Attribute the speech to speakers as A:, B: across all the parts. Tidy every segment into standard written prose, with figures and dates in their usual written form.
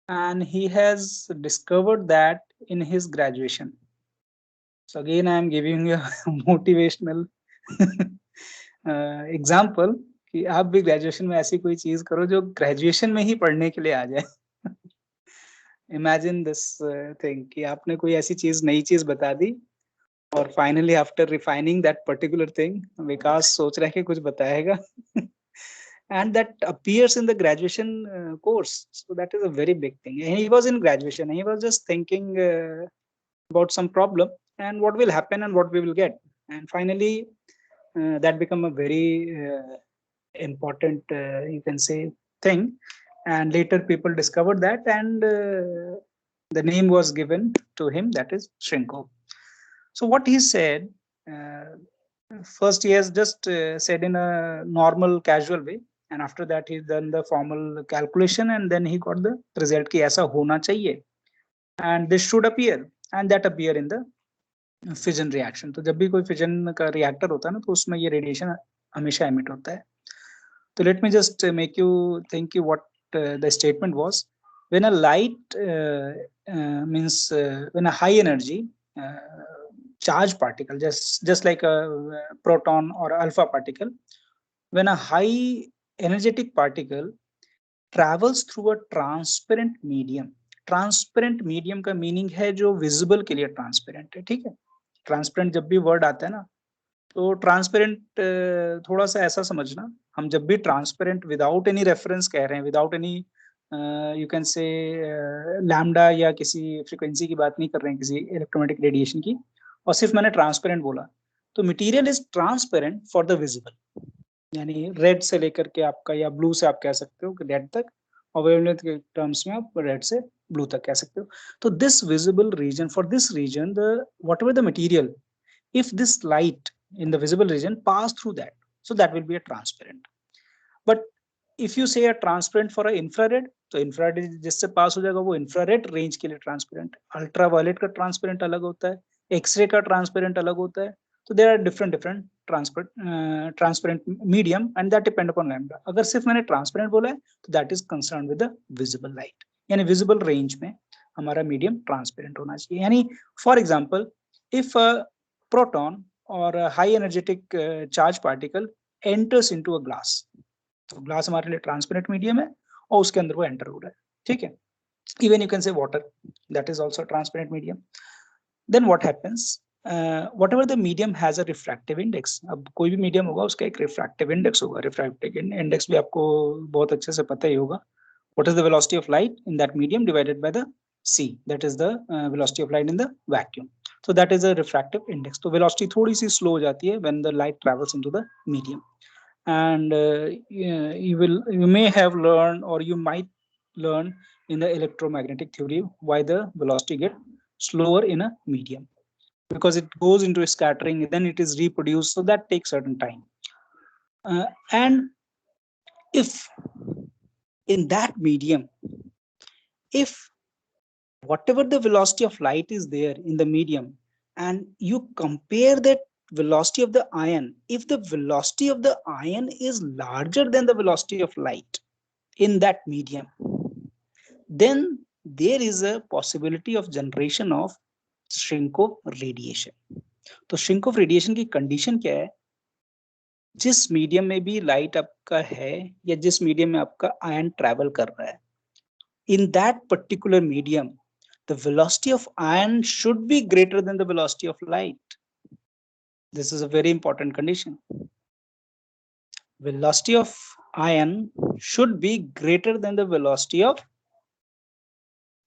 A: and he has discovered that in his graduation. So again, I am giving you a motivational example कि आप भी graduation में ऐसी कोई चीज करो जो ग्रेजुएशन में ही पढ़ने के लिए आ जाए. इमेजिन दिस थिंग कि आपने कोई ऐसी चीज नई चीज बता दी और finally after refining that particular thing Vikas सोच रहा है कि कुछ बताएगा. And that appears in the graduation course, so that is a very big thing. And he was in graduation, he was just thinking about some problem and what will happen and what we will get, and finally that become a very important you can say thing, and later people discovered that, and the name was given to him, that is Cherenkov. So what he said, uh, first he has just said in a normal casual way, and after that he done the formal calculation, and then he got the result ki aisa hona chahiye and this should appear, and that appear in the fission reaction. तो जब भी कोई fission का reactor होता है ना, तो उसमें ये radiation हमेशा emit होता है. So let me just make you think what the statement was. When a light means when a high energy charge particle, just like a proton or alpha particle, when a high energetic particle travels through a transparent medium. Transparent medium का meaning है जो visible के लिए transparent है. ठीक है, transparent जब भी वर्ड आता है ना, तो ट्रांसपेरेंट थोड़ा सा ऐसा समझना, हम जब भी ट्रांसपेरेंट विदाउट एनी रेफरेंस कह रहे हैं, विदाउट एनी यू कैन से लैम्डा या किसी फ्रीक्वेंसी की बात नहीं कर रहे हैं, किसी इलेक्ट्रोमैग्नेटिक रेडिएशन की, और सिर्फ मैंने ट्रांसपेरेंट बोला, तो material is transparent for the visible, यानी रेड से लेकर के आपका या ब्लू से आप कह सकते हो कि रेड तक, और वेवलेंथ के टर्म्स में आप रेड से ब्लू तक कह सकते हो. तो this visible region, for this region the whatever the material, if this light in the visible region pass through that, so that will be a transparent. But if you say a transparent for a infrared, तो infrared जिससे पास हो जाएगा वो infrared range के लिए transparent, ultraviolet का transparent अलग होता है, x-ray का transparent अलग होता है. तो there are different transparent medium, and that depend upon lambda. अगर सिर्फ मैंने transparent बोला है तो that is concerned with the visible light, यानी visible range में हमारा medium transparent होना चाहिए. यानी for example, if a proton or a high energetic charge particle enters into a glass, तो ग्लास हमारे लिए ट्रांसपेरेंट मीडियम है और उसके अंदर वो एंटर हो रहा है. ठीक है, even you can say water, that is also transparent medium. Then what happens, whatever the medium has a refractive index. अब कोई भी मीडियम होगा उसका एक रिफ्रैक्टिव इंडेक्स होगा. रिफ्रैक्टिव इंडेक्स भी आपको बहुत अच्छे से पता ही होगा. What is the velocity of light in that medium divided by the c, that is the velocity of light in the vacuum. So that is a refractive index. तो velocity थोड़ी सी slow हो जाती है when the light travels into the medium. And you may have learned, or you might learn in the electromagnetic theory, why the velocity get slower in a medium, because it goes into scattering, then it is reproduced, so that takes certain time. And if in that medium, if whatever the velocity of light is there in the medium, and you compare that velocity of the ion, if the velocity of the ion is larger than the velocity of light in that medium, then there is a possibility of generation of Cherenkov radiation. तो Cherenkov radiation की condition क्या है, जिस medium में भी light आपका है या जिस मीडियम में आपका आयन ट्रैवल कर रहा है, in that particular medium, the velocity of ion should be greater than the velocity of light. This is a very important condition. Velocity of ion should be greater than the velocity of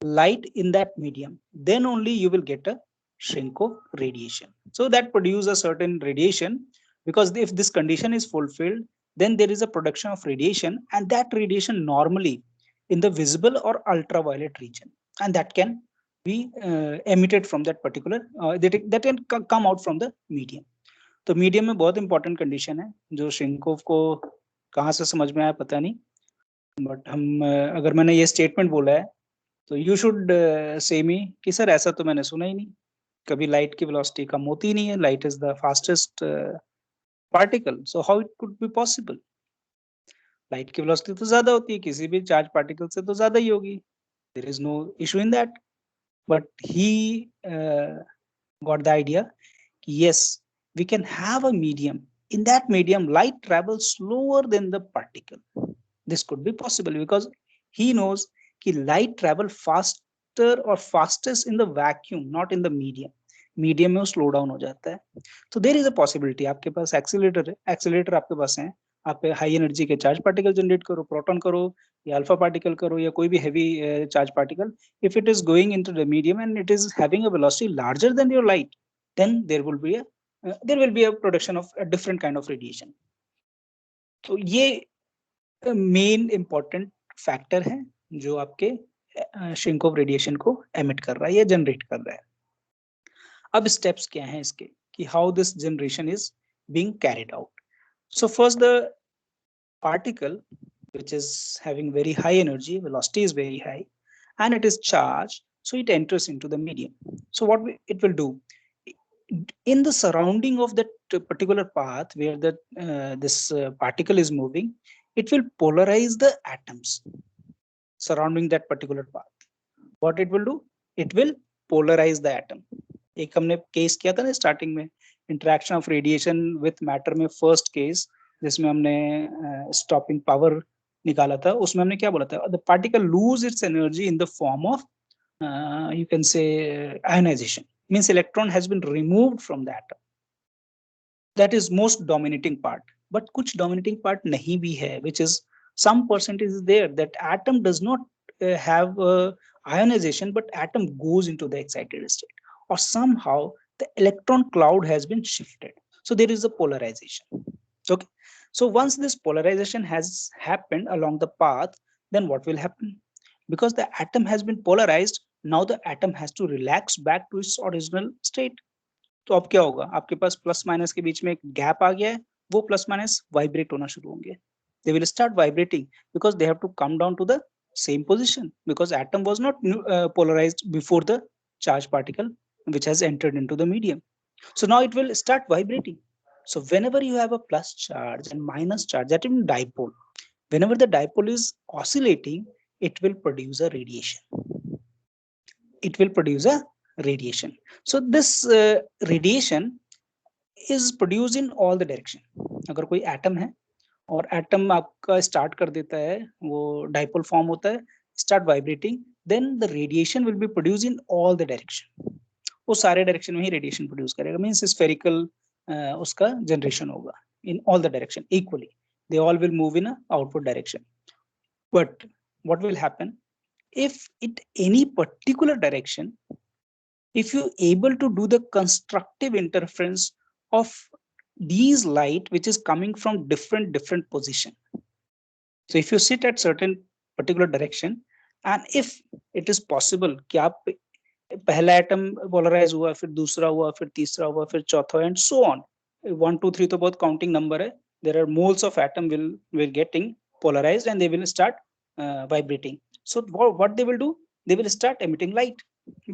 A: light in that medium. Then only you will get a Cherenkov radiation. So that produces a certain radiation, because if this condition is fulfilled, then there is a production of radiation, and that radiation normally in the visible or ultraviolet region, and that can be emitted from that particular that can come out from the medium. तो medium में बहुत important condition है, जो श्रिंकोव को कहाँ से समझ में आया पता नहीं, बट हम अगर मैंने ये स्टेटमेंट बोला है तो यू शुड से मी कि सर ऐसा तो मैंने सुना ही नहीं, कभी लाइट की वेलोसिटी कम होती नहीं है, light is the fastest particle, so how it could be possible. Light की वेलोसिटी तो ज्यादा होती है, किसी भी चार्ज पार्टिकल से तो ज्यादा ही होगी, There is no issue in that. But he got the idea, yes, we can have a medium. In that medium, light travels slower than the particle. This could be possible because he knows that light travel faster or fastest in the vacuum, not in the medium. Medium में वो slow down हो जाता है. तो there is a possibility, आपके पास accelerator है, accelerator आपके पास है, आप हाई एनर्जी के चार्ज पार्टिकल जनरेट करो, प्रोटॉन करो या अल्फा पार्टिकल करो या कोई भी heavy charge particle. If it is going into the medium and it is having a velocity larger than your light, then there will be a production of a different kind of radiation. तो ये main important factor है जो आपके श्रिंकोव radiation को emit कर रहा है या जनरेट कर रहा है. अब स्टेप्स क्या हैं इसके कि how this generation is being carried out. So first the particle which is having very high energy, velocity is very high, and it is charged, so it enters into the medium. So what it will do, in the surrounding of that particular path where this particle is moving, it will polarize the atoms surrounding that particular path. What it will do, it will polarize the atom. एक हमने case किया था ना starting में, interaction of radiation with matter में first case जिसमें हमने stopping power निकाला था, उसमें हमने क्या बोला था, the particle lose its energy in the form of you can say ionisation, means electron has been removed from the atom. That is most dominating part. But कुछ डोमिनेटिंग पार्ट नहीं भी है, which is some percentage is there that atom does not have ionization, but atom goes into the excited state, or somehow the electron cloud has been shifted, so there is a polarization. Okay, so once this polarization has happened along the path, then what will happen, because the atom has been polarized, now the atom has to relax back to its original state. तो अब क्या होगा, आपके पास plus minus के बीच में एक gap आ गया है, वो प्लस माइनस वाइब्रेट होना शुरू होंगे. They will start vibrating because they have to come down to the same position, because atom was not polarized before the charge particle which has entered into the medium. So now it will start vibrating. So whenever you have a plus charge and minus charge, that is dipole, whenever the dipole is oscillating, it will produce a radiation. It will produce a radiation. So this radiation is produced in all the direction. अगर कोई atom है और atom आपका start कर देता है, वो dipole form होता है, start vibrating, then the radiation will be produce in all the direction. वो सारे डायरेक्शन में ही रेडिएशन प्रोड्यूस करेगा, मींस स्फेरिकल उसका जनरेशन होगा in all the direction equally. They all will move in a output direction. But what will happen if in any particular direction, if you able to do the constructive interference of these light which is coming from different position. So if you sit at certain particular direction, and if it is possible कि आप पहला atom polarise हुआ, फिर दूसरा हुआ, फिर तीसरा हुआ, फिर चौथा, एंड सो ऑन. 1 2 3 तो बहुत काउंटिंग नंबर है. There are moles of atom will getting polarized and they will start vibrating. So what they will do, they will start emitting light,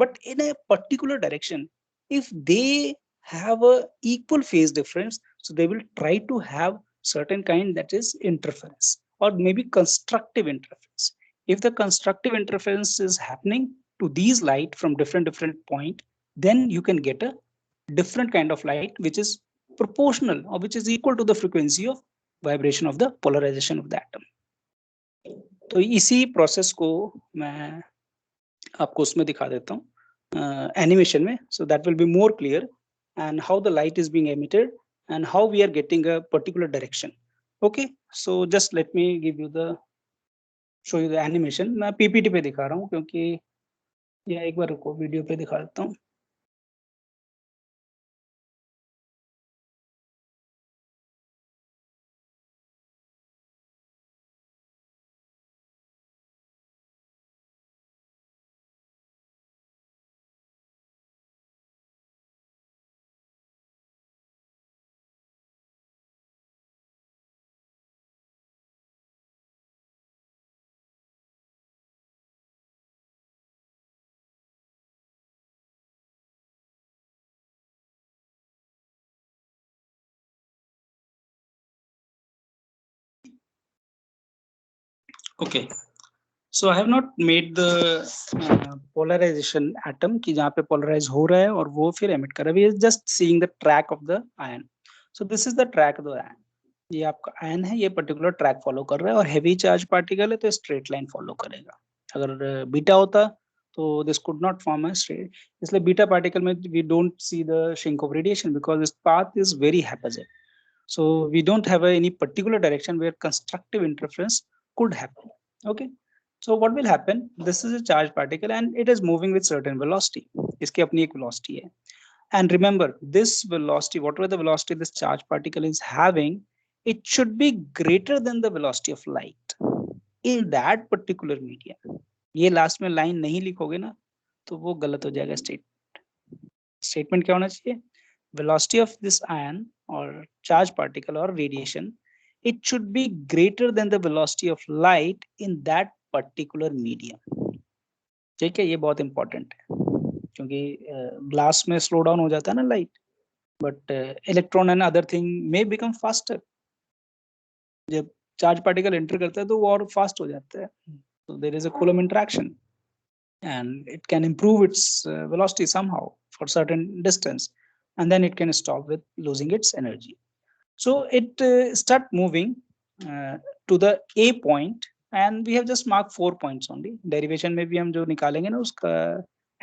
A: but in a particular direction. If they have a equal phase difference, so they will try to have certain kind, that is interference, or maybe constructive interference. If the constructive interference is happening to these light from different point, then you can get a different kind of light which is proportional or which is equal to the frequency of vibration of the polarization of the atom. तो इसी process को मैं आपको उसमें दिखा देता हूँ animation में, so that will be more clear, and how the light is being emitted and how we are getting a particular direction. Okay, so just let me give you the show you the animation. मैं PPT पे दिखा रहा हूँ क्योंकि या एक बार रुको, video पे दिखा देता हूँ. Okay, So I have not made the polarization atom कि जहाँ पे polarize हो रहा है और वो फिर emit कर रहा है. We are just seeing the track of the ion. So this is the track of the ion. ये आपका आयन है, ये पर्टिकुलर ट्रैक फॉलो कर रहा है और हेवी चार्ज पार्टिकल है तो स्ट्रेट लाइन फॉलो करेगा. अगर बीटा होता तो this could not form a straight. इसलिए बीटा पार्टिकल में we don't see the Cherenkov radiation because its path is very haphazard. So we don't have any particular direction where constructive interference could happen. Okay. So what will happen? This is a charged particle and it is moving with certain velocity. इसकी अपनी एक velocity है. And remember, this velocity, whatever the velocity this charged particle is having, it should be greater than the velocity of light in that particular medium. ये last में line नहीं लिखोगे ना तो वो गलत हो जाएगा. स्टेटमेंट क्या होना चाहिए? Velocity of this ion or charged particle or radiation, it should be greater than the velocity of light in that particular medium. ठीक है, ये बहुत इंपॉर्टेंट है क्योंकि ग्लास में स्लो डाउन हो जाता है ना light, but electron and other thing may become faster. जब चार्ज पार्टिकल एंटर करता है तो वो और फास्ट हो जाता है. So there is a Coulomb interaction and it can improve its velocity somehow for certain distance, and then it can stop with losing its energy. So it start moving to the A point and we have just marked 4 points only. Derivation में भी हम जो निकालेंगे ना उसका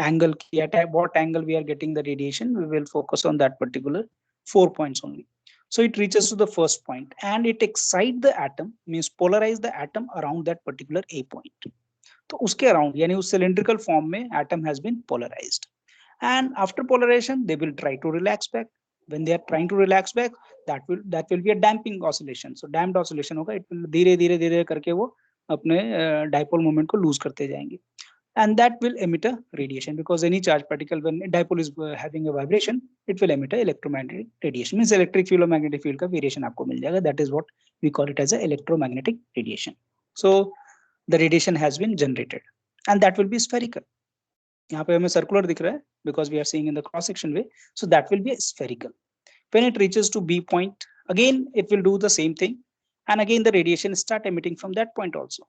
A: angle की at what angle we are getting the radiation, we will focus on that particular 4 points only. So it reaches to the first point and it excites the atom, means polarize the atom around that particular A point. तो उसके around यानी उस cylindrical form में atom has been polarized. And after polarization they will try to relax back. When they are trying to relax back, that will be a damping oscillation. So damped oscillation होगा, it will धीरे धीरे धीरे करके वो अपने dipole moment को lose करते जाएंगे. And that will emit a radiation because any charge particle when dipole is having a vibration, it will emit a electromagnetic radiation. Means electric field और magnetic field का variation आपको मिल जाएगा. That is what we call it as a electromagnetic radiation. So the radiation has been generated and that will be spherical. यहाँ पे हमें circular दिख रहा है because we are seeing in the cross section way. So that will be spherical. When it reaches to B point, again it will do the same thing, and again the radiation start emitting from that point also.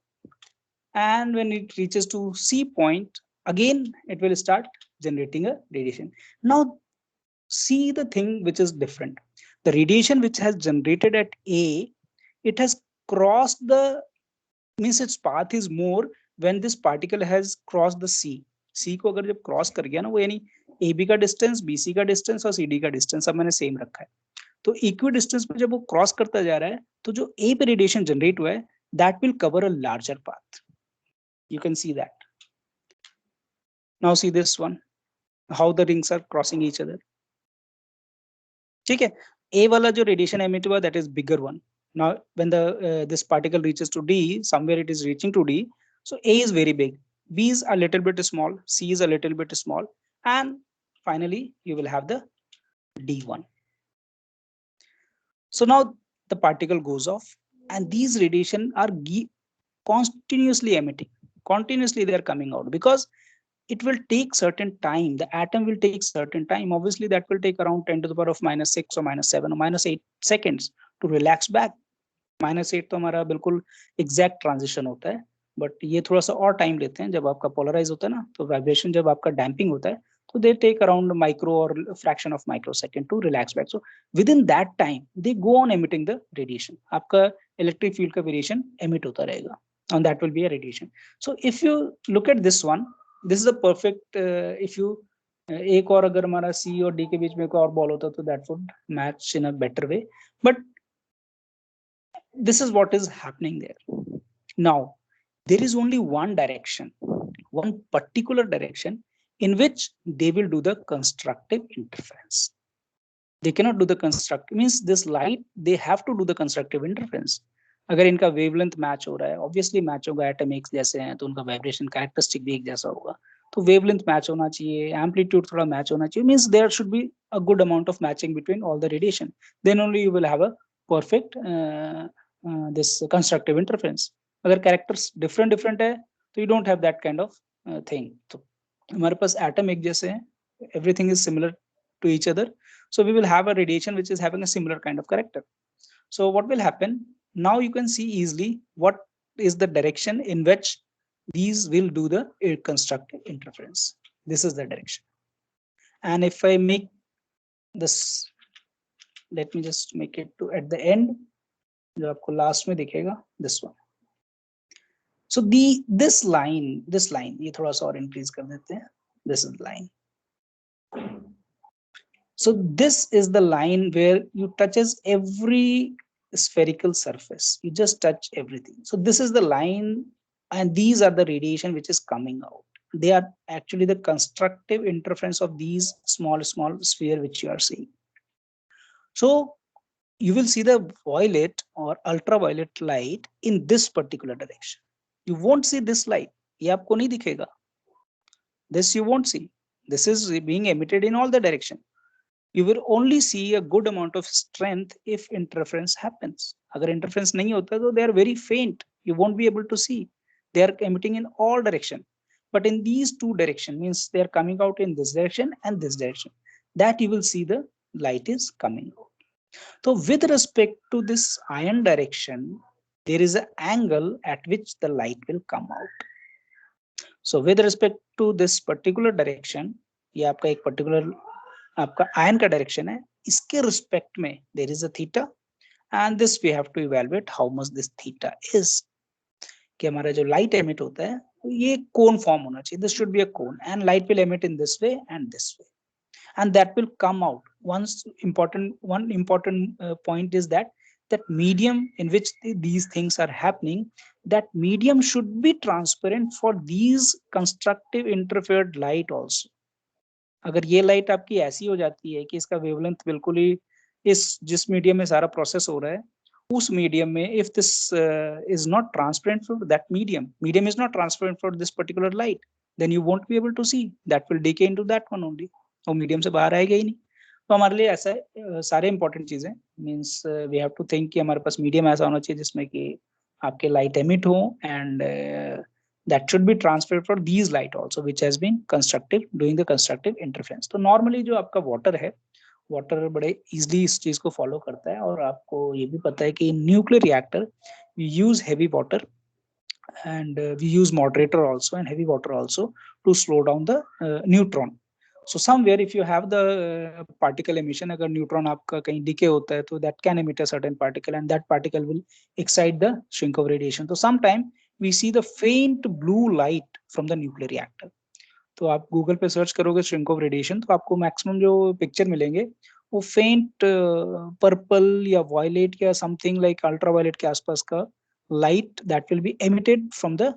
A: And when it reaches to C point, again it will start generating a radiation. Now see the thing which is different. The radiation which has generated at A, it has crossed the, means its path is more when this particle has crossed the C. C को अगर जब cross कर गया ना वो यानी AB का distance, BC का डिस्टेंस और CD का डिस्टेंस सब मैंने सेम रखा है. तो इक्वी डिस्टेंस पे जब वो क्रॉस करता जा रहा है तो जो A पे रेडिएशन जनरेट हुआ है that will cover a larger path. You can see that. Now see this one, how the rings are crossing each other. ठीक है, A वाला जो रेडिएशन एमिट हुआ that is bigger one. Now when the this particle reaches to D, somewhere it is reaching to D, so A is very big, B is a little bit small, C is a little bit small, and finally you will have the D1. So now the particle goes off and these radiation are continuously emitting, continuously they are coming out because it will take certain time, the atom will take certain time. Obviously that will take around 10 to the power of -6 or -7 or -8 seconds to relax back. -8 तो हमारा बिल्कुल exact transition होता है, but ये थोड़ा सा और time लेते हैं. जब आपका polarize होता है ना तो vibration जब आपका damping होता है तो they take around micro or fraction of microsecond to relax back. So within that time they go on emitting the radiation. आपका electric field का variation emit होता रहेगा and that will be a radiation. So if you look at this one, this is a perfect if you एक और अगर हमारा C और D के बीच में कोई और बॉल होता तो that would match in a better way, but this is what is happening there. Now there is only one direction, one particular direction in which they will do the constructive interference. They cannot do the constructive, means this light they have to do the constructive interference. अगर इनका wavelength match हो रहा है, obviously match होगा, atom एक जैसे हैं तो उनका वाइब्रेशन कैरेक्टरिस्टिक भी एक जैसा होगा, तो वेवलेंथ मैच होना चाहिए, एम्पलीट्यूड थोड़ा मैच होना चाहिए, means there should be a good amount of matching between all the radiation, then only you will have a perfect this constructive interference. अगर कैरेक्टर्स डिफरेंट है तो you don't have that kind of thing. तो हमारे पास atom एक जैसे हैं, everything is similar to each other, so we will have a radiation which is having a similar kind of character. So what will happen? Now you can see easily what is the direction in which these will do the constructive interference. This is the direction. And if I make this, let me just make it to at the end, जो आपको last में दिखेगा, this one. So this line ये थोड़ा सा और increase कर देते हैं. This is the line. So this is the line where you touches every spherical surface. You just touch everything. So this is the line, and these are the radiation which is coming out. They are actually the constructive interference of these small sphere which you are seeing. So you will see the violet or ultraviolet light in this particular direction. You won't see this light. ये आपको नहीं दिखेगा. This you won't see. This is being emitted in all the direction. You will only see a good amount of strength if interference happens. अगर interference नहीं होता तो they are very faint. You won't be able to see. They are emitting in all direction. But in these two direction means they are coming out in this direction and this direction. That you will see the light is coming out. So with respect to this ion direction, there is an angle at which the light will come out. So with respect to this particular direction, ये आपका एक particular आपका ion का direction है, इसके respect में there is a theta, and this we have to evaluate how much this theta is, कि हमारा जो लाइट एमिट होता है ये कोन फॉर्म होना चाहिए. This should be a cone and light will emit in this way and this way, and that will come out. One important point is that medium in which these things are happening, that medium should be transparent for these constructive interfered light also. अगर ये light आपकी ऐसी हो जाती है कि इसका wavelength बिल्कुल ही इस जिस मीडियम में सारा प्रोसेस हो रहा है उस मीडियम में, if this is not transparent for that medium is not transparent for this particular light, then you won't be able to see, that will decay into that one only, वो medium से बाहर आएगा ही नहीं. तो हमारे लिए ऐसा है, सारे इंपॉर्टेंट चीजें means we have to think कि हमारे पास मीडियम ऐसा होना चाहिए जिसमें कि आपके लाइट एमिट हो, and that should be transferred for these light also which has been constructive doing the constructive interference. तो normally जो आपका water है, water बड़े easily इस चीज को follow करता है, और आपको ये भी पता है कि nuclear reactor we use heavy water and we use moderator also and heavy water also to slow down the neutron. So somewhere if you have the particle emission, अगर neutron आपका कहीं decay होता है तो that can emit a certain particle and that particle will excite the Cherenkov radiation. तो sometime we see the faint blue light from the nuclear reactor. तो आप Google पे सर्च करोगे Cherenkov radiation तो आपको मैक्सिमम जो पिक्चर मिलेंगे वो फेंट पर्पल या वायलेट या समथिंग लाइक अल्ट्रावायलेट के आसपास का light that will be emitted from the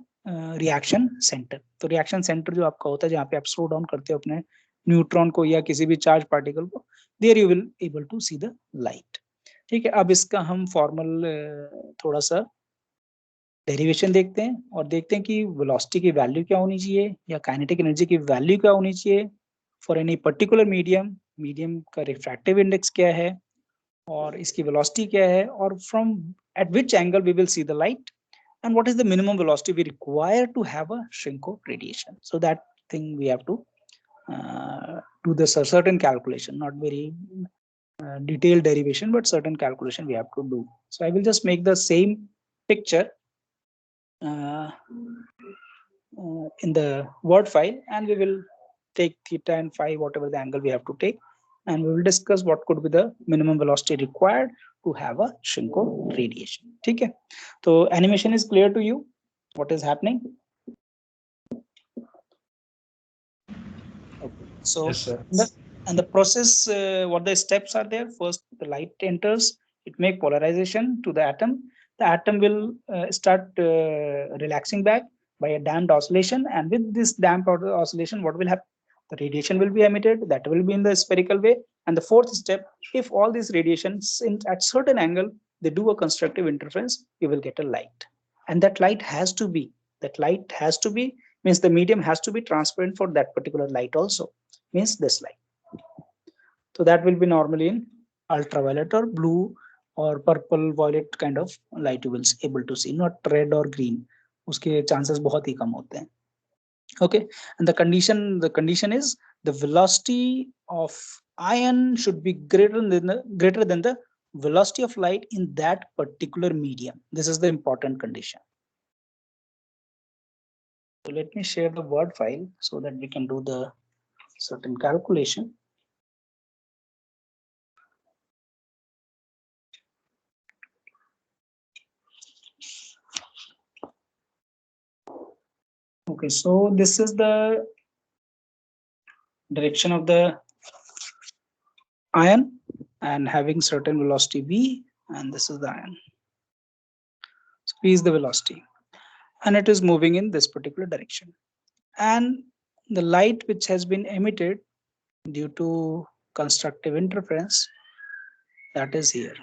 A: reaction centre. तो रिएक्शन सेंटर जो आपका होता है जहाँ पे आप स्लो डाउन करते हो अपने न्यूट्रॉन को या किसी भी चार्ज पार्टिकल को, there you will able to see the light. ठीक है, अब इसका हम फॉर्मल थोड़ा सा डेरिवेशन देखते हैं और देखते हैं कि वेलोसिटी की वैल्यू क्या होनी चाहिए या काइनेटिक एनर्जी की वैल्यू क्या होनी चाहिए फॉर एनी पर्टिकुलर मीडियम का रिफ्रैक्टिव इंडेक्स क्या है और इसकी वेलोसिटी क्या है, और from at which angle we will see the light, and what is the minimum velocity we require to have a Cherenkov radiation. So that thing we have to do the certain calculation, not very detailed derivation, but certain calculation we have to do. So I will just make the same picture in the word file, and we will take theta and phi, whatever the angle we have to take, and we will discuss what could be the minimum velocity required to have a Cherenkov radiation. ठीक है, तो animation is clear to you what is happening? Okay. So
B: yes, sir.
A: And the process, what the steps are there? First, the light enters, it make polarization to the atom. The atom will start relaxing back by a damped oscillation, and with this damped oscillation, what will happen? The radiation will be emitted, that will be in the spherical way. And the fourth step, if all these radiations at certain angle, they do a constructive interference, you will get a light. And that light has to be, means the medium has to be transparent for that particular light also, means this light. So that will be normally in ultraviolet or blue or purple violet kind of light you will be able to see, not red or green. उसके chances बहुत ही कम होते हैं. Okay, and the condition is the velocity of ion should be greater than the velocity of light in that particular medium. This is the important condition. So let me share the Word file so that we can do the certain calculation. Okay, so this is the direction of the ion and having certain velocity v, and this is the ion. So v is the velocity, and it is moving in this particular direction. And the light which has been emitted due to constructive interference, that is here.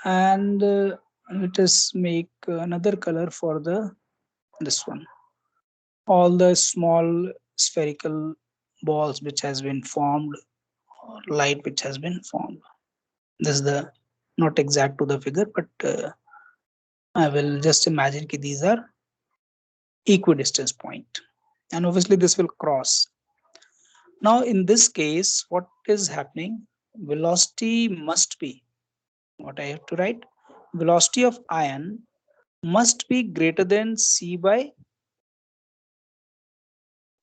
A: And let us make another color for this one. All the small spherical balls which has been formed, or light which has been formed. This is the not exact to the figure, but I will just imagine that these are equidistance point, and obviously this will cross. Now in this case, what is happening? Velocity must be, what I have to write, velocity of ion must be greater than c by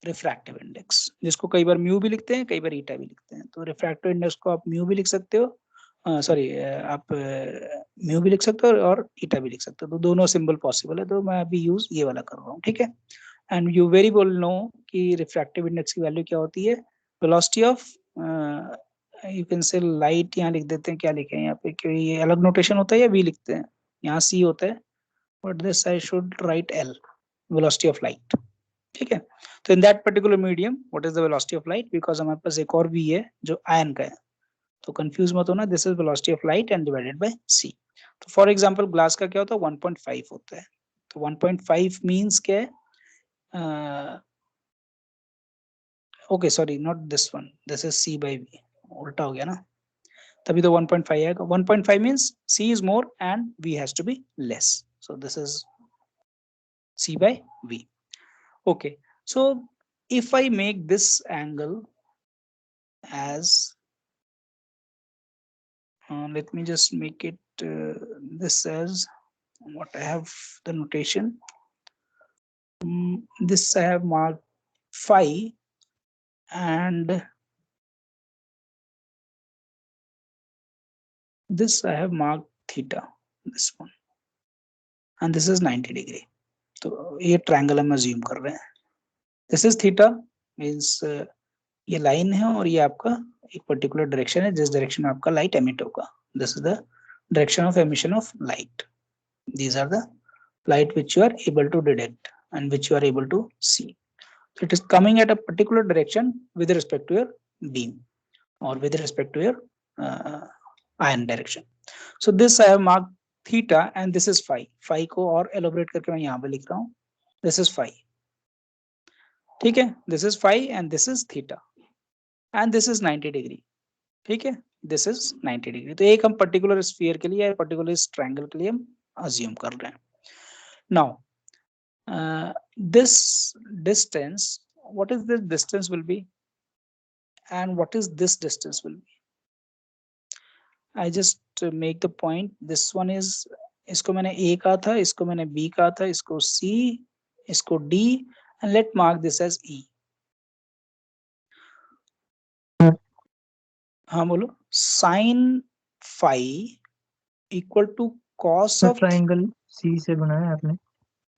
A: refractive index, जिसको कई बार mu भी लिखते हैं, कई बार ईटा भी लिखते हैं. तो रिफ्रैक्टिव इंडेक्स को आप म्यू भी लिख सकते हो, सॉरी आप म्यू भी लिख सकते हो और ईटा भी लिख सकते हो. तो दोनों सिंबल पॉसिबल है, तो मैं अभी यूज ये वाला कर रहा हूँ. ठीक है. And you very well know कि रिफ्रैक्टिव इंडेक्स की वैल्यू क्या होती है. Velocity of, you can say light, यहाँ लिख देते हैं, क्या लिखे हैं यहाँ पे, क्योंकि ये अलग नोटेशन होता है या वी लिखते हैं, यहाँ सी होता है, but this I should write L, velocity of light. ठीक है. तो in that particular medium what is the velocity of light, because हमारे पास एक और v है जो आयन का है, तो कंफ्यूज मत होना. This is velocity of light and divided by c. तो फॉर एग्जांपल ग्लास का क्या होता है, 1.5 होता है. तो 1.5 मींस क्या है, okay sorry not this one, this is c by v, उल्टा हो गया ना, तभी तो 1.5 आएगा. 1.5 means c is more and v has to be less, so this is c by v. Okay, so if I make this angle as, let me just make it this as, what I have the notation, this I have marked phi, and this I have marked theta, this one, and this is 90 degree. तो ये triangle हम assume कर रहे हैं. This is theta, means ये line है और ये आपका एक पर्टिकुलर डायरेक्शन है जिस डायरेक्शन में आपका लाइट एमिट होगा. This is the direction of emission of light. These are the light which you are able to detect and which you are able to see. So it is coming at a particular direction with respect to your beam or with respect to your ion direction. So this I have marked theta and this is phi. Phi को और elaborate करके मैं यहाँ पे लिख रहा हूँ. This is phi. ठीक है. This is phi and this is theta and this is 90 degree. ठीक है. This is 90 degree. तो एक हम particular sphere के लिए या particular triangle के लिए हम assume कर रहे हैं. Now this distance, what is this distance will be and what is this distance will be. I just make the point. This one is, इसको मैंने A कहा था, इसको मैंने B कहा था, इसको C, इसको D, and let mark this as E. हाँ बोलो. Sin phi equal to cos of
B: triangle C से बनाया आपने,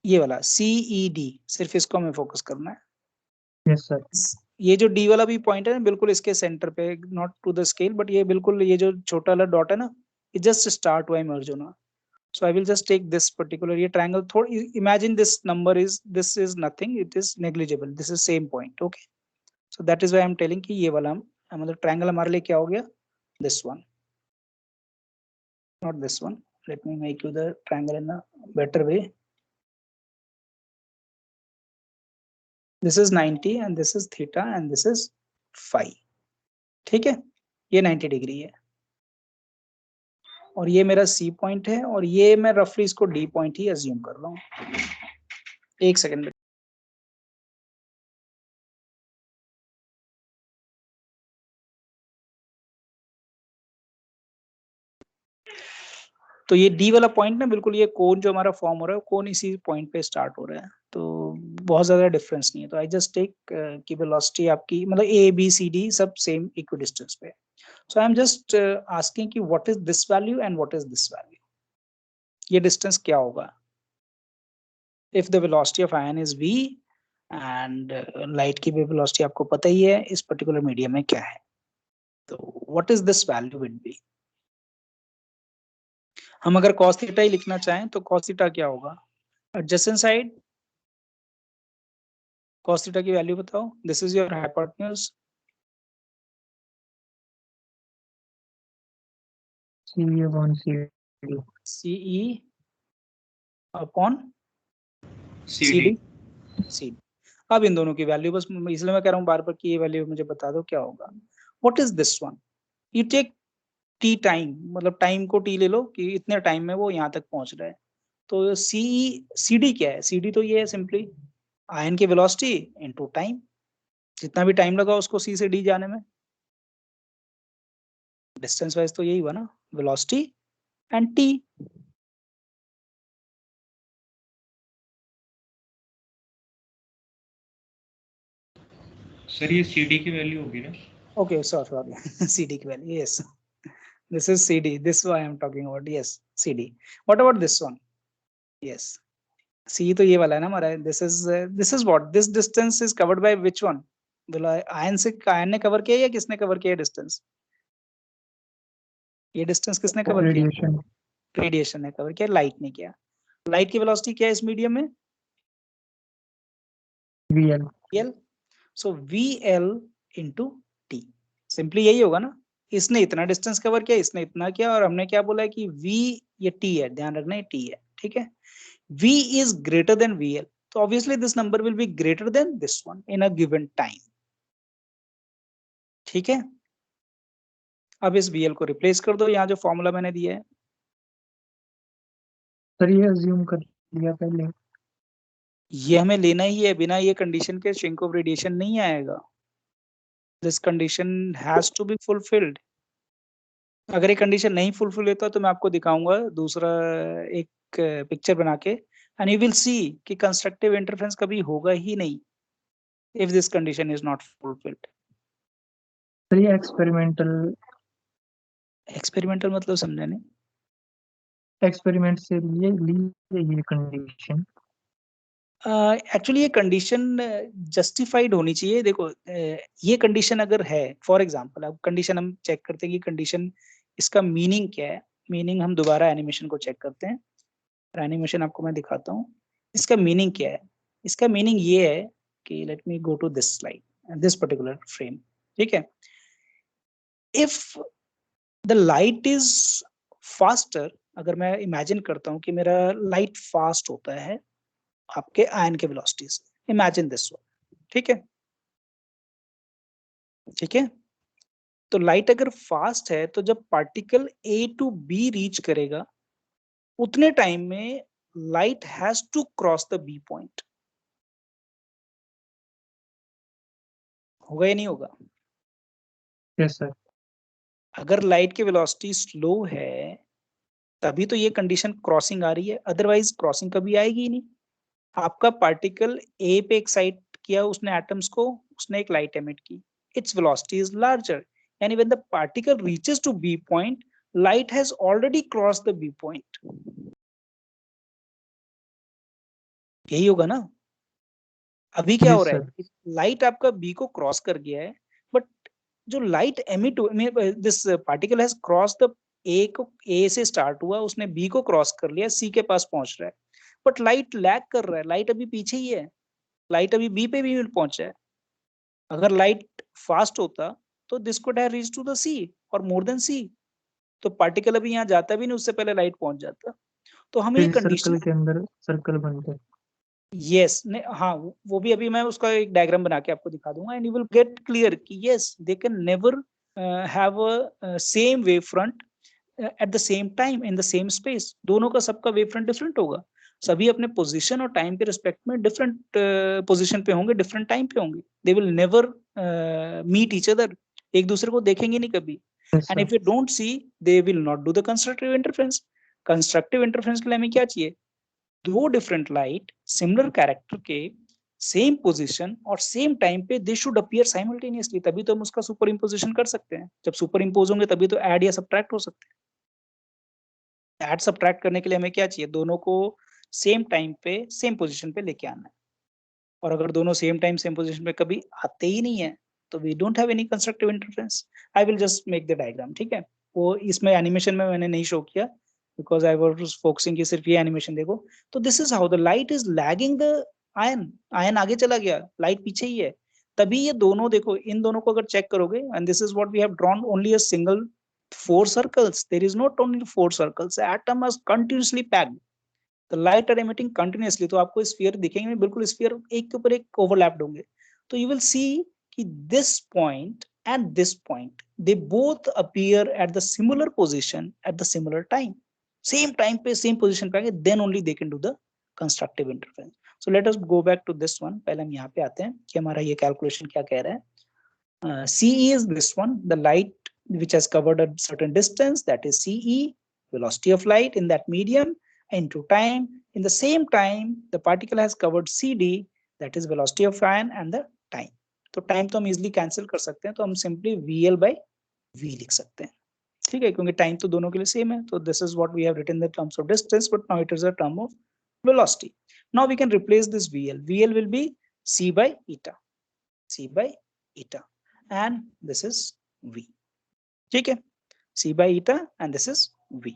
A: ये वाला CED, सिर्फ इसको हमें फोकस करना है.
B: Yes sir.
A: ये जो D वाला भी पॉइंट है ना, बिल्कुल इसके सेंटर पे, not to the scale, but ये बिल्कुल ये जो छोटा वाला डॉट है ना, ये जस्ट स्टार्ट हुआ इमर्ज होना. So I will just take this particular ये triangle. थोड़ा imagine this number is, this is nothing, it is negligible, this is same point. Okay, so that is why I am telling कि ये वाला मतलब triangle हमारे लिए क्या हो गया, this one, not this one. Let me make you the triangle in a better way. This is 90 and this is theta and this is phi. ठीक है. ये 90 डिग्री है और ये मेरा C पॉइंट है और ये मैं रफली इसको D पॉइंट ही अज्यूम कर रहा हूँ. एक सेकंड. तो ये डी वाला पॉइंट ना बिल्कुल ये कोन जो हमारा फॉर्म हो रहा है कोन इसी पॉइंट पे स्टार्ट हो रहा है, तो बहुत ज्यादा डिफरेंस नहीं है। तो आई जस्ट टेक की वेलोसिटी आपकी मतलब ए बी सी डी सब सेम इक्वी डिस्टेंस पे। सो आई एम जस्ट आस्किंग कि what is this value and what is this value, ये डिस्टेंस क्या होगा if the velocity of ion is v and light की भी वेलोसिटी आपको पता ही है इस पर्टिकुलर मीडियम में क्या है, तो what is this value will be. हम अगर cos थीटा ही लिखना चाहें तो cos थीटा क्या होगा, एडजेसेंट साइड cos थीटा की वैल्यू बताओ, this is your hypotenuse,
B: C upon C D.
A: CE upon
C: C
A: CD
C: D
A: CD। अब इन दोनों की वैल्यू बस इसलिए मैं कह रहा हूँ बार बार कि ये वैल्यू मुझे बता दो क्या होगा। What is this one, you take T time, मतलब टाइम को टी ले लो कि इतने टाइम में वो यहाँ तक पहुंच रहा है। तो CD क्या है, CD तो ये है सिंपली आयन की वेलोसिटी इनटू टाइम, जितना भी टाइम लगा उसको C से D जाने में, डिस्टेंस वाइज तो यही हुआ ना, वेलोसिटी एंड T।
C: सर ये सी डी की वैल्यू होगी ना?
A: ओके सॉरी CD की value, yes this is CD, this is why I am talking about, yes CD। what about this one, yes C तो ये वाला है ना हमारा, this is what this distance is covered by which one, बोला ion से ion ने cover किया या किसने कवर किया डिस्टेंस, ये डिस्टेंस किसने कवर किया,
B: रेडिएशन।
A: रेडिएशन ने कवर किया, लाइट ने किया। लाइट की वेलोसिटी क्या है इस मीडियम में,
B: VL।
A: VL, सो VL इंटू T, सिंपली यही होगा ना, इसने इतना डिस्टेंस कवर किया इसने इतना किया और हमने क्या बोला है कि V ये T है, ध्यान रखना ये T है, ठीक है। V is greater than VL, so obviously this number will be greater than this one in a given time, ठीक है। अब इस VL को रिप्लेस कर दो, यहाँ जो फॉर्मूला मैंने दिया है,
B: सर ये अज्यूम कर लिया पहले।
A: ये हमें लेना ही है, बिना ये कंडीशन के शेरेनकोव रेडिएशन नहीं आएगा, this condition has to be fulfilled. अगर ये कंडीशन नहीं फुलफिल होता तो मैं आपको दिखाऊंगा दूसरा एक पिक्चर बना के, एंड यू विल सी कि कंस्ट्रक्टिव इंटरफेरेंस कभी होगा ही नहीं if this condition is not fulfilled.
B: Sir ये एक्सपेरिमेंटल
A: मतलब समझा नहीं,
B: एक्सपेरिमेंट से लिए ली है ये कंडीशन।
A: एक्चुअली ये कंडीशन जस्टिफाइड होनी चाहिए। देखो ये कंडीशन अगर है, फॉर एग्जांपल अब कंडीशन हम चेक करते हैं कि कंडीशन इसका मीनिंग क्या है, मीनिंग हम दोबारा एनिमेशन को चेक करते हैं, एनिमेशन आपको मैं दिखाता हूँ इसका मीनिंग क्या है। इसका मीनिंग ये है कि let me go to this slide, this particular frame, ठीक है। If the light is faster, अगर मैं इमेजिन करता हूँ कि मेरा लाइट फास्ट होता है आपके आयन के वेलोसिटी से, इमेजिन दिस वन, ठीक है, ठीक है। तो लाइट अगर फास्ट है तो जब particle A to B reach करेगा उतने टाइम में light has to cross the B point, होगा या नहीं होगा।
B: Yes sir.
A: अगर लाइट की वेलोसिटी स्लो है तभी तो ये कंडीशन क्रॉसिंग आ रही है, अदरवाइज क्रॉसिंग कभी आएगी ही नहीं। आपका पार्टिकल ए पे एक्साइट किया उसने एटम्स को, उसने एक लाइट एमिट की, इट्स वेलोसिटी इज लार्जर, यानी when the particle reaches to B point light has already crossed the B point, यही होगा ना। अभी क्या हो
B: यस
A: रहा
B: सर।
A: है, लाइट आपका बी को क्रॉस कर गया है, बट जो light emit this particle has cross the ए को, ए से स्टार्ट हुआ उसने बी को क्रॉस कर लिया, सी के पास पहुंच रहा है, बट लाइट लैग कर रहा है, लाइट अभी पीछे ही है, लाइट अभी बी पे भी पहुंचा है। अगर लाइट फास्ट होता तो this could have reached to the C और मोर देन सी, तो पार्टिकल अभी यहाँ जाता भी नहीं, उससे पहले लाइट पहुंच जाता। तो हमें ये
B: फिर
A: कंडीशन,
B: सर्कल के अंदर सर्कल बन गए।
A: यस हाँ वो भी अभी मैं उसका एक डायग्राम बना के आपको दिखा दूंगा and you will get clear कि yes they can never have a same wave front at the same time in the same space, दोनों का सबका वेव फ्रंट डिफरेंट होगा, सभी अपने पोजीशन और टाइम के रिस्पेक्ट में डिफरेंट पोजीशन पे होंगे, डिफरेंट टाइम पे होंगे, they will never meet each other, एक दूसरे को देखेंगे नहीं कभी,
B: yes
A: and
B: sir.
A: If you don't see they will not do the constructive interference. Constructive interference के लिए हमें क्या चाहिए, दो डिफरेंट लाइट सिमिलर कैरेक्टर के सेम पोजीशन और सेम टाइम पे दे शुड अपीयर साइमल्टेनियसली, तभी तो हम उसका सुपर इम्पोजिशन कर सकते हैं। जब सुपर इम्पोज होंगे तभी तो ऐड या सब्ट्रैक्ट हो सकते हैं। ऐड सब्ट्रैक्ट करने के लिए हमें क्या चाहिए, दोनों को सेम टाइम पे सेम पोजीशन पे लेके आना है। और अगर दोनों सेम टाइम सेम पोजीशन पे कभी आते ही नहीं है तो we don't have any constructive interference. I will just make the diagram, ठीक है। वो इसमें एनिमेशन में मैंने नहीं शो किया बिकॉज आई वाज फोकसिंग कि सिर्फ ये एनिमेशन देखो। तो this is how the light is lagging the ion, ion आगे चला गया, लाइट पीछे ही है। तभी ये दोनों देखो, इन दोनों को अगर चेक करोगे, and this is what we have drawn only a single four circles, there is not only four circles, atom is continuously packed, the light are emitting continuously. तो आपको स्फीयर दिखेंगे नहीं, बिल्कुल स्फीयर एक के ऊपर एक ओवरलैप्ड होंगे। तो यू विल सी कि this point and this point, they both appear at the similar position at the similar time, same time pe same position पे आगे, then only they can do the constructive interference. So let us go back to this one. पहले हम यहाँ पे आते हैं कि हमारा ये calculation क्या कह रहा है। CE is this one, the light which has covered a certain distance, that is CE, velocity of light in that medium, into time. In the same time, the particle has covered CD, that is velocity of ion and the time. तो time तो हम easily cancel कर सकते हैं, तो हम simply VL by V लिख सकते हैं, ठीक है, क्योंकि टाइम तो दोनों के लिए सेम है। तो this is what we have written the terms of distance, but now it is a term of velocity. Now we can replace this VL, VL will be C by eta, C by eta, and this is V, ठीक है, C by eta and this is V.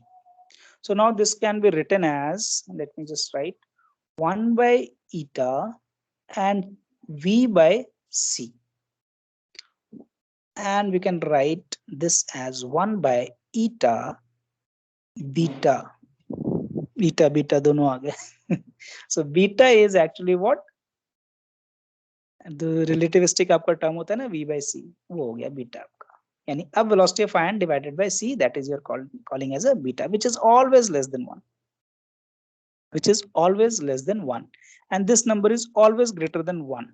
A: So now this can be written as, let me just write 1 by eta and V by C, and we can write this as 1 by eta beta, beta beta दोनों आ गए। So beta is actually what, the relativistic आपका term होता है ना V by C, वो हो गया beta आपका, यानी अब velocity of ion divided by C, that is you're calling as a beta, which is always less than 1, which is always less than 1, and this number is always greater than 1,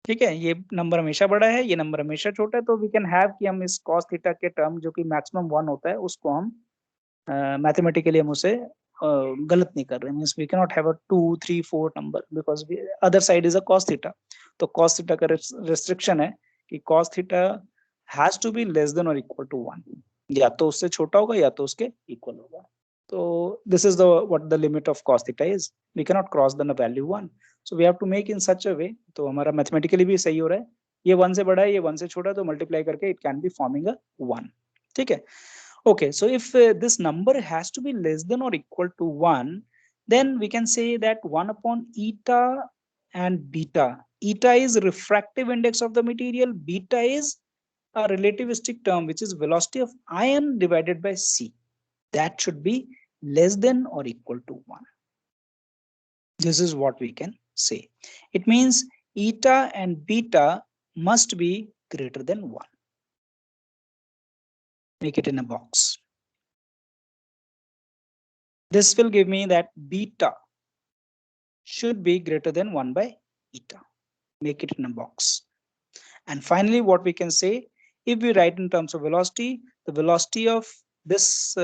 A: ठीक है। ये number हमेशा बड़ा है, ये number हमेशा छोटा है, तो वी कैन हैव कि हम इस cos थीटा के टर्म जो कि मैक्सिमम 1 होता है उसको हम मैथमेटिकली हम उसे गलत नहीं कर रहे हैं, means we can not have a 2 3 4 number because other side is a cos theta. तो cos थीटा का रेस्ट्रिक्शन है कि cos theta has to be less than और इक्वल टू 1, या तो उससे छोटा होगा या तो उसके इक्वल होगा। तो this is the what the limit of cos theta is, we can not cross the value 1, so we have to make in such a way. तो हमारा मैथमेटिकली भी सही हो रहा है, ये 1 से बड़ा है, ये 1 से छोटा है, तो मल्टीप्लाई करके it can be forming a 1, ठीक है। Okay, so if this number has to be less than or equal to 1, then we can say that 1 upon eta and beta. Eta is refractive index of the material, beta is a relativistic term which is velocity of ion divided by C. That should be less than or equal to 1. This is what we can say. It means eta and beta must be greater than 1. Make it in a box. This will give me that beta should be greater than 1 by eta. Make it in a box. And finally, what we can say, if we write in terms of velocity, the velocity of this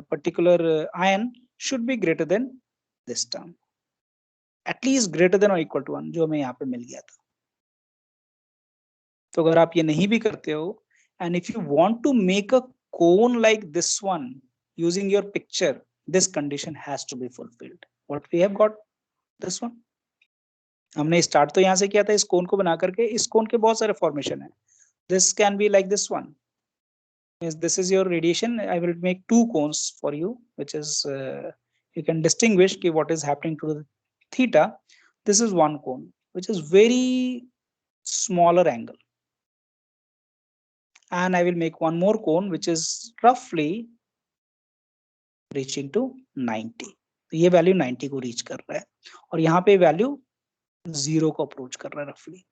A: particular ion should be greater than this term. At least greater than or equal to 1, जो हमें यहाँ पे मिल गया था। तो अगर आप ये नहीं भी करते हो, and if you want to make a cone like this one using your picture, this condition has to be fulfilled. What we have got, this one, हमने स्टार्ट तो यहाँ से किया था इस कोन को बना करके, इस कोन के बहुत सारे फॉर्मेशन है। This can be like this one, this is your radiation. I will make two cones for you, which is you can distinguish ki what is happening to the theta. This is one cone which is very smaller angle, and I will make one more cone which is roughly reaching to 90. तो ये value 90 को reach कर रहा है, और यहाँ पे value 0 को अप्रोच कर रहा है रफली।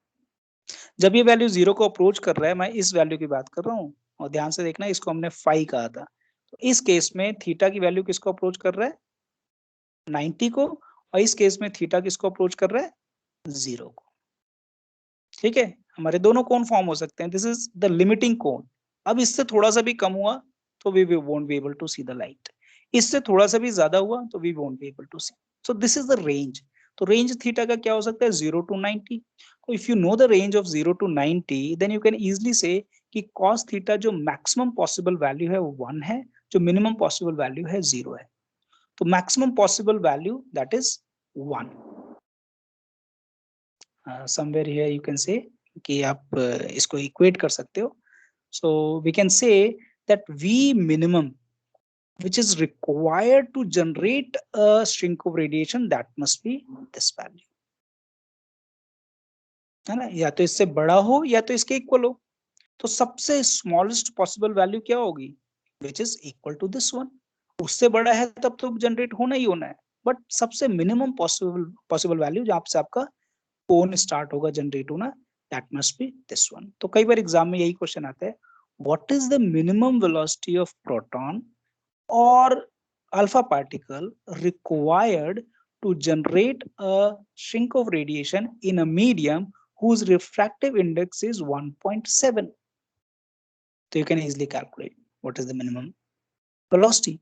A: जब ये वैल्यू 0 को अप्रोच कर रहा है, मैं इस वैल्यू की बात कर रहा हूँ, और ध्यान से देखना, इसको हमने फाई कहा था। तो इस केस में थीटा की वैल्यू किसको अप्रोच कर रहा है, 90 को, और इस केस में थीटा किसको अप्रोच कर रहा है, 0 को, ठीक है। हमारे दोनों कोण फॉर्म हो सकते हैं, दिस इज द लिमिटिंग कोण। अब इससे थोड़ा सा भी कम हुआ तो we won't be able to see the light. इससे थोड़ा सा भी ज्यादा हुआ तो we won't be able to see. So this is the range. तो रेंज थीटा का क्या हो सकता है 0 to 90. तो if you know the range of 0 to 90 then you can easily say कि cos थीटा जो maximum possible value है वो 1 है, जो minimum possible value है 0 है. तो maximum possible value that is 1. Somewhere here you can say कि आप इसको equate कर सकते हो. So we can say that V minimum which is required to generate a Cherenkov radiation that must be this value. है ना, या तो इससे बड़ा हो या तो इसके इक्वल हो. तो सबसे स्मॉलेस्ट पॉसिबल वैल्यू क्या होगी which is equal to this one. उससे बड़ा है तब तो जनरेट होना ही होना है, बट सबसे मिनिमम पॉसिबल वैल्यू जहां से आपका फोन स्टार्ट होगा जनरेट होना that must be this one. तो कई बार एग्जाम में यही क्वेश्चन आता है what is the minimum velocity of proton or alpha particle required to generate a Cherenkov radiation in a medium whose refractive index is 1.7. So you can easily calculate what is the minimum velocity.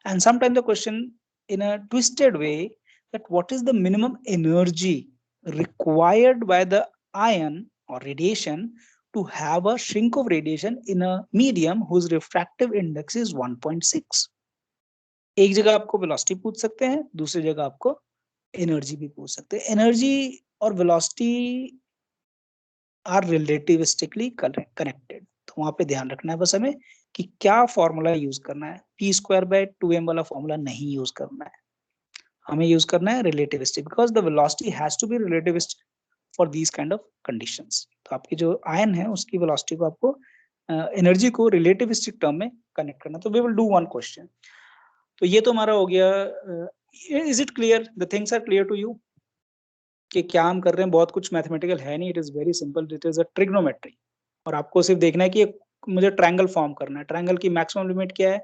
A: And sometimes the question in a twisted way that what is the minimum energy required by the ion or radiation to have a Cherenkov radiation in a medium whose refractive index is 1.6. एक जगह आपको velocity पूछ सकते हैं, दूसरी जगह आपको energy भी पूछ सकते हैं. एनर्जी और वेलोसिटी आर रिलेटिविस्टिकली कनेक्टेड. तो वहां पे ध्यान रखना है बस हमें कि क्या फॉर्मूला यूज करना है. p²/2m वाला फॉर्मूला नहीं यूज करना है, हमें यूज करना है relativistic because the velocity has to be relativistic for these kind of conditions. तो आपकी जो आयन है उसकी वेलोसिटी को आपको एनर्जी को रिलेटिविस्टिक टर्म में कनेक्ट करना. तो we will do one question. तो ये तो हमारा हो गया. Is it clear, the things are clear to you कि क्या हम कर रहे हैं. बहुत कुछ मैथमेटिकल है नहीं, it is very simple, it is a trigonometry. और आपको सिर्फ देखना है कि मुझे ट्रायंगल फॉर्म करना है. ट्रायंगल की मैक्सिमम लिमिट क्या है,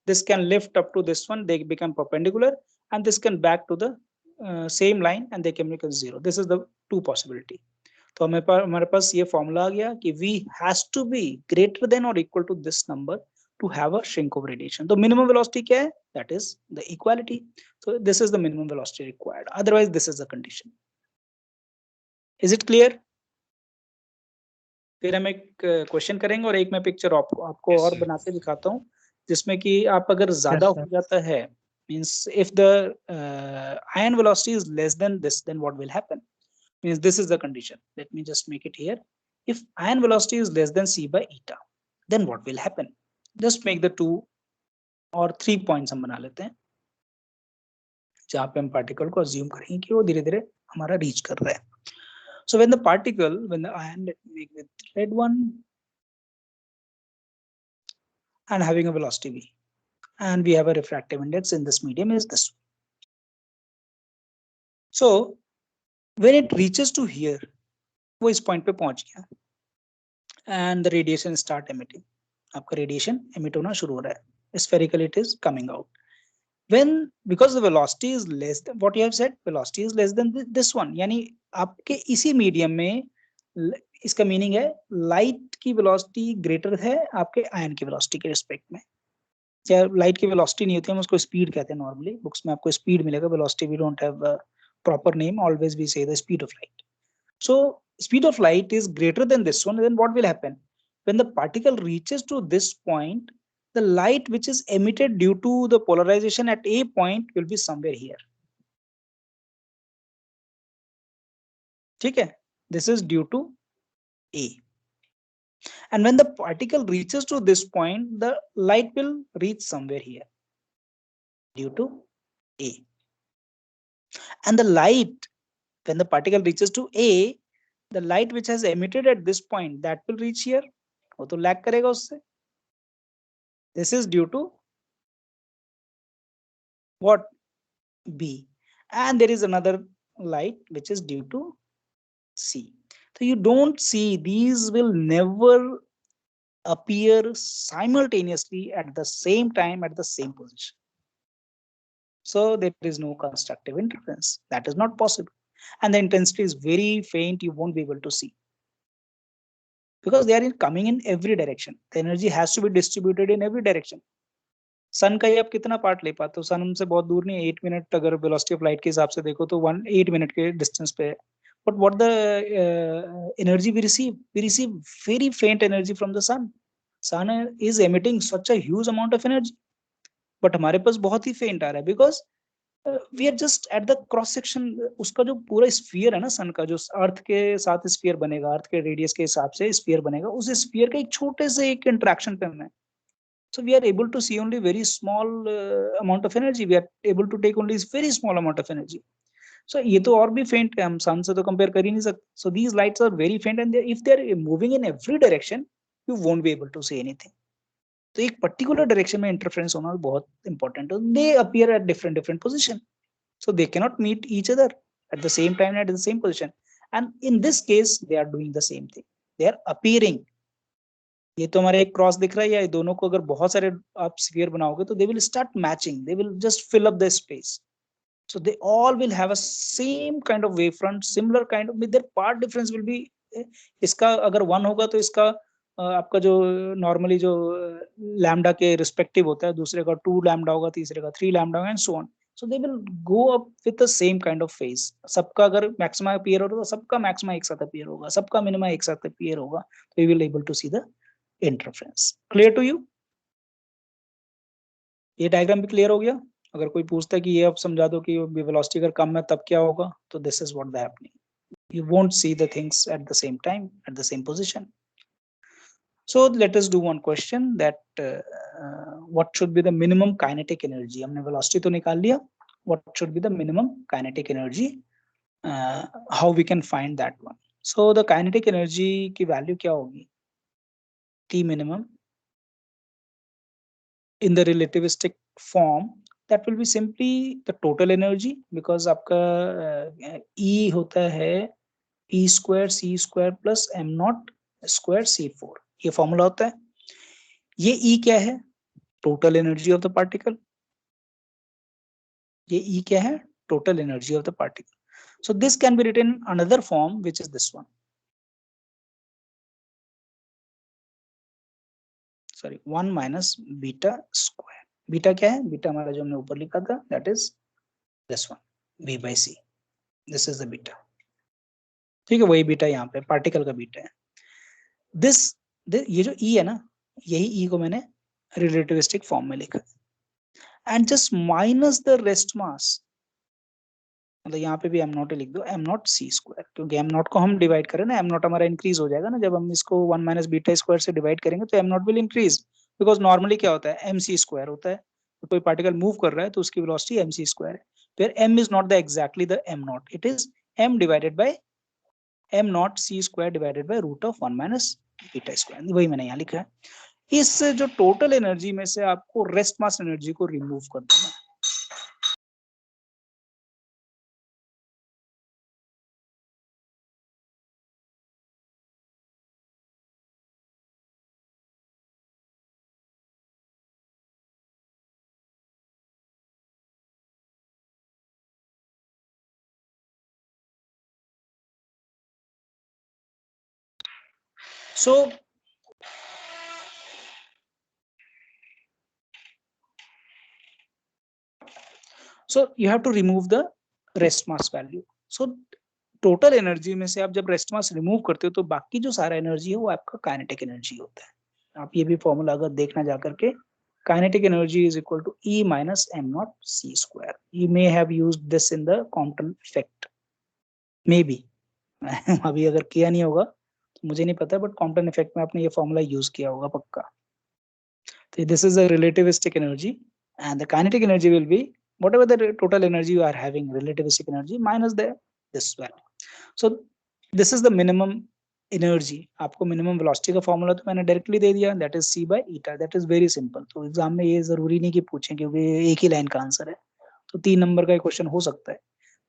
A: this can lift up to this one, they become perpendicular and this can back to the same line and they can become zero. This is the two possibility. तो हमारे पास ये formula आ गया कि v has to be greater than और equal to this number to have a Cherenkov radiation. तो minimum velocity क्या है, that is the equality. So this is the minimum velocity required, otherwise this is the condition. Is it clear? फिर हम एक question करेंगे और एक मैं पिक्चर आपको और बना के दिखाता हूँ जिसमें कि आप अगर ज्यादा हो जाता है means if the ion velocity is less than this then what will happen, means this is the condition. Let me just make it here. If ion velocity is less than c by eta then what will happen. Just make the 2 और 3 points हम बना लेते हैं जहां पे हम particle को assume करेंगे कि वो धीरे धीरे हमारा रीच कर रहा है. So when the particle, when the ion, let me make with red one and having a velocity v and we have a refractive index in this medium is this. So when it reaches to here, वो इस point पे पहुंच गया and the radiation start emitting. आपका radiation emit होना शुरू हो रहा है. Spherically it is coming out. When because the velocity is less than what you have said, velocity is less than this one, यानी आपके इसी मीडियम में इसका मीनिंग है लाइट की वेलोसिटी ग्रेटर है आपके आयन की वेलोसिटी के रिस्पेक्ट में. या लाइट की वेलोसिटी नहीं होती, हम उसको स्पीड कहते हैं. नॉर्मली बुक्स में आपको स्पीड मिलेगा, velocity we don't have proper name, always we say the speed of light. So speed of light is greater than this one, then what will happen? When the particle reaches to this point, the light which is emitted due to the polarization at a point will be somewhere here. ठीक है, this is due to a. And when the particle reaches to this point, the light will reach somewhere here due to a. And the light, when the particle reaches to a, the light which has emitted at this point that will reach here. वो तो lag करेगा उससे. This is due to what, b. And there is another light which is due to c. So you don't see, these will never appear simultaneously at the same time at the same position. So there is no constructive interference, that is not possible, and the intensity is very faint, you won't be able to see. because they are coming in every direction. The energy has to be distributed in every direction. सन का ही आप कितना part ले पाते हो? सन हमसे बहुत दूर नहीं है, 8 मिनट अगर वेलोसिटी ऑफ लाइट के हिसाब से देखो तो 8 मिनट के डिस्टेंस पे है. But what the energy we receive? We receive very faint energy from the sun. Sun is emitting such a huge amount of energy, but हमारे पास बहुत ही faint आ रहा है because we are just at the cross section. उसका जो पूरा sphere है ना सन का, जो अर्थ के साथ स्फीयर बनेगा, अर्थ के रेडियस के हिसाब से स्फीयर बनेगा, उस स्फीयर का एक छोटे से एक इंटरेक्शन पे है. So we are able to see only very small amount of energy. We are able to take only very small amount of energy. So ये तो और भी faint है, हम सन से तो compare कर ही नहीं सकते. So these lights are very faint, and if they are moving in every direction, you won't be able to see anything. तो एक particular direction में interference होना बहुत important है. They appear at different position, so they cannot meet each other at the same time at the same position. And in this case, they are doing the same thing. They are appearing. ये तो हमारे एक cross दिख रहा है, या दोनों को अगर बहुत सारे आप स्फीयर बनाओगे तो they will start matching, they will just fill up the space. So they all will have a same kind of wavefront, similar kind of, their part difference will be, इसका अगर 1 होगा तो इसका आपका जो नॉर्मली जो लैम्डा के respective होता है, दूसरे का 2 लैम्डा होगा, तीसरे का 3 लैम्डा होगा, and so on. So they will go up with the same kind of phase. सबका अगर मैक्सिमा अपीयर होगा तो सबका मैक्सिमा एक साथ अपीयर होगा, सबका मिनिमा एक साथ अपीयर होगा, तो we will able to see the interference. Clear to you? ये डायग्राम भी क्लियर हो गया? अगर कोई पूछता है कि ये आप समझा दो कि वेलोसिटी अगर कम है तब क्या होगा, तो this is what the happening. You won't see the things at the same time, at the same position. So let us do one question that what should be the minimum kinetic energy? हमने velocity तो निकाल लिया. What should be the minimum kinetic energy? How we can find that one? So the kinetic energy की value क्या होगी? T minimum in the relativistic form, that will be simply the total energy, because आपका E होता है E square C square plus m naught square C4. ये formula होता है. ये E क्या है? Total energy of the particle. ये E क्या है? Total energy of the particle. So this can be written in another form, which is this one. Sorry, 1 minus beta square. Beta क्या है? बीटा हमारा जो हमने ऊपर लिखा था, that is this one, V by C. This is the beta. ठीक है, वही बीटा यहाँ पे पार्टिकल का बीटा है. ये जो E है ना, यही E को मैंने रिलेटिविस्टिक फॉर्म में लिखा है. And just minus the rest mass, मतलब यहाँ पे भी m नॉट लिख दो, m नॉट c स्क्वायर, क्योंकि m नॉट को हम डिवाइड करें ना, m नॉट हमारा इंक्रीज हो जाएगा ना, जब हम इसको 1 माइनस बीटा स्क्वायर से डिवाइड करेंगे तो m not will increase, because normally क्या होता है, mc स्क्वायर होता है. तो कोई पार्टिकल मूव कर रहा है तो उसकी वेलोसिटी mc स्क्वायर है. फिर m is not the exactly the m naught, it is m divided by m not c square divided by root of 1 minus beta square. वही मैंने यहाँ लिखा है. इस जो टोटल एनर्जी में से आपको रेस्ट मास एनर्जी को रिमूव कर देना. So you have to remove the rest mass value. So total energy में से आप जब रेस्ट मास रिमूव करते हो तो बाकी जो सारा एनर्जी है वो आपका काइनेटिक एनर्जी होता है. आप ये भी फॉर्मूला अगर देखना जा करके, kinetic energy is equal to E minus m not c square. You may have used this in the Compton effect, may be. अभी अगर किया नहीं होगा तो मुझे नहीं पता, बट कॉम्पटन इफेक्ट में आपने ये फॉर्मूला यूज किया होगा पक्का. तो this is the relativistic energy, and the kinetic energy will be whatever the total energy you are having, relativistic energy minus this value. So this is the minimum energy. आपको minimum velocity का formula तो मैंने directly दे दिया, that is c by eta. That is very simple. तो exam में ये जरूरी नहीं कि पूछें, क्योंकि एक ही लाइन का आंसर है, तो 3 नंबर का क्वेश्चन हो सकता है.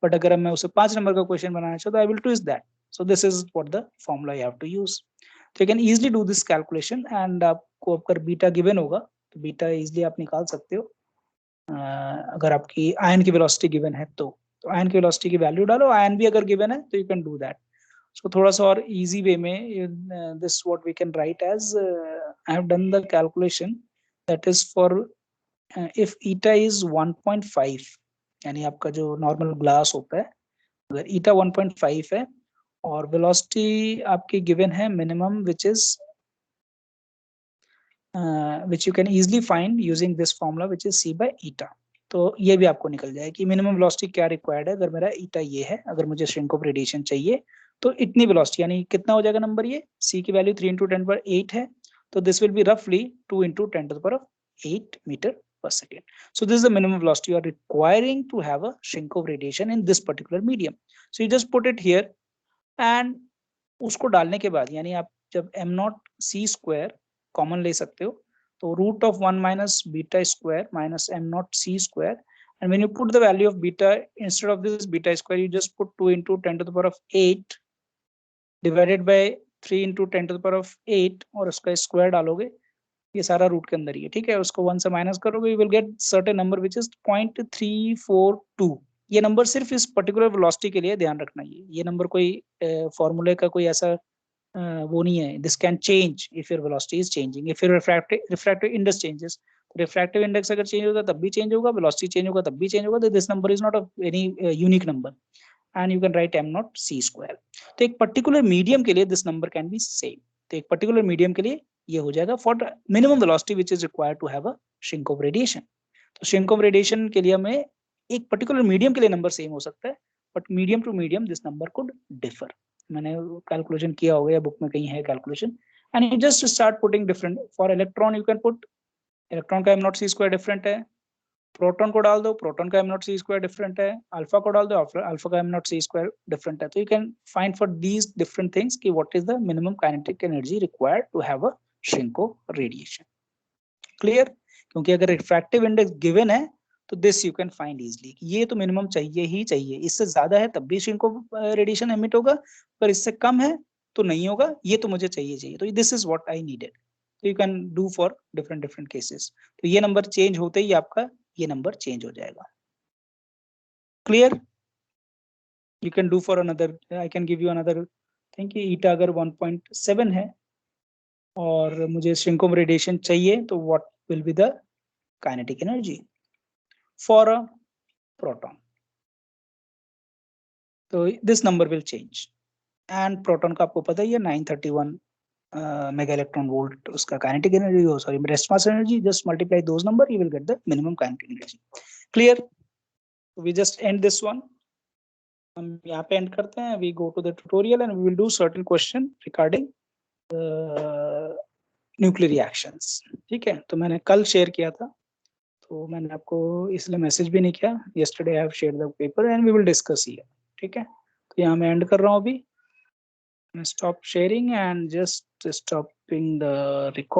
A: बट अगर अब मैं उसे 5 नंबर का क्वेश्चन बनाना चाहूँ तो I will twist that. So this is what the formula you have to use. तो you can easily do this calculation, and आपको अगर बीटा गिवन होगा तो बीटा इजीली आप निकाल सकते हो. अगर आपकी आयन की वेलोसिटी गिवन है तो आयन की वेलोसिटी की वैल्यू डालो. आयन भी अगर गिवन है तो you can do that. So थोड़ा सा और easy way में this what we can write as I have done the calculation that is for if eta is 1.5 यानी आपका जो normal glass होता है अगर eta 1.5 है और velocity आपकी given है minimum which you can easily find using this formula which is c by eta. तो ये भी आपको निकल जाए कि मिनिमम वेलोसिटी क्या रिक्वायर्ड है. अगर मेरा ईटा ये है, अगर मुझे श्रिंक ऑफ रेडिएशन चाहिए तो इतनी वेलोसिटी यानी कितना हो जाएगा नंबर, ये c की वैल्यू 3 × 10⁸ है, तो दिस विल बी रफली 2 × 10⁸ metre per second. So this is the minimum velocity you are requiring to have a shrink of radiation in this particular medium. So you just put it here and उसको डालने के बाद यानी आप जब m0 c square common ले सकते हो तो root of 1 minus beta square minus m0 c square, and when you put the value of beta instead of this beta square you just put 2 × 10⁸ divided by 3 × 10⁸ और उसका square डालोगे, ये सारा root के अंदर ही है, ठीक है. उसको 1 से माइनस करोगे you will get certain number which is 0.342. ये नंबर सिर्फ इस पर्टिकुलर वेलोसिटी के लिए ध्यान रखना. ये नंबर कोई फॉर्मूले का कोई ऐसा वो नहीं है. This can change if your velocity is changing, if your refractive index changes. Refractive index अगर चेंज होगा तब भी चेंज होगा, वेलोसिटी चेंज होगा तब भी चेंज होगा, तो this number is not a any unique number and you can write m0 c square. तो एक पर्टिकुलर मीडियम के लिए this number can be same. तो एक पर्टिकुलर मीडियम के लिए ये हो जाएगा for minimum velocity which is required to have a shrink of radiation. तो श्रिंक ऑफ रेडिएशन के लिए हमें एक पर्टिकुलर मीडियम के लिए नंबर सेम हो सकता है, but medium to medium this number could differ. मैंने कैलकुलेशन किया होगा या बुक में कहीं है calculation, and you just start putting different. For electron you can put electron का m0 c square डिफरेंट है, प्रोटॉन को डाल दो, प्रोटॉन का m0 c square डिफरेंट है, अल्फा को डाल दो, अल्फा का m0 c square डिफरेंट है. तो you can find for these different things कि what is the minimum kinetic energy required to have a shrink of radiation. Clear? क्योंकि अगर रिफ्रैक्टिव इंडेक्स गिवन है तो this you can find easily, ये तो minimum चाहिए ही चाहिए. इससे ज्यादा है तब भी श्रिंक ऑफ रेडिएशन एमिट होगा, पर इससे कम है तो नहीं होगा, ये तो मुझे चाहिए. तो this is what I needed. तो you can do for different cases. तो ये नंबर चेंज होते ही आपका ये नंबर चेंज हो जाएगा. Clear? You can do for another, I can give you another thing कि ईटा अगर 1.7 है और मुझे श्रिंक ऑफ रेडिएशन चाहिए तो what will be the kinetic energy for a proton. तो this number will change. And proton का आपको पता ही है 931 मेगा इलेक्ट्रॉन वोल्ट उसका काइनेटिक एनर्जी हो, sorry rest mass energy. Just multiply those number you will get the minimum kinetic energy. Clear? We just end this one. हम यहाँ पे एंड करते हैं. We go to the tutorial and we will do certain question regarding nuclear reactions. ठीक है, तो मैंने कल शेयर किया था तो मैंने आपको इसलिए मैसेज भी नहीं किया. yesterday I have shared the paper and we will discuss here. ठीक है, तो यहाँ मैं एंड कर रहा हूँ अभी. Stop sharing and just stopping the record.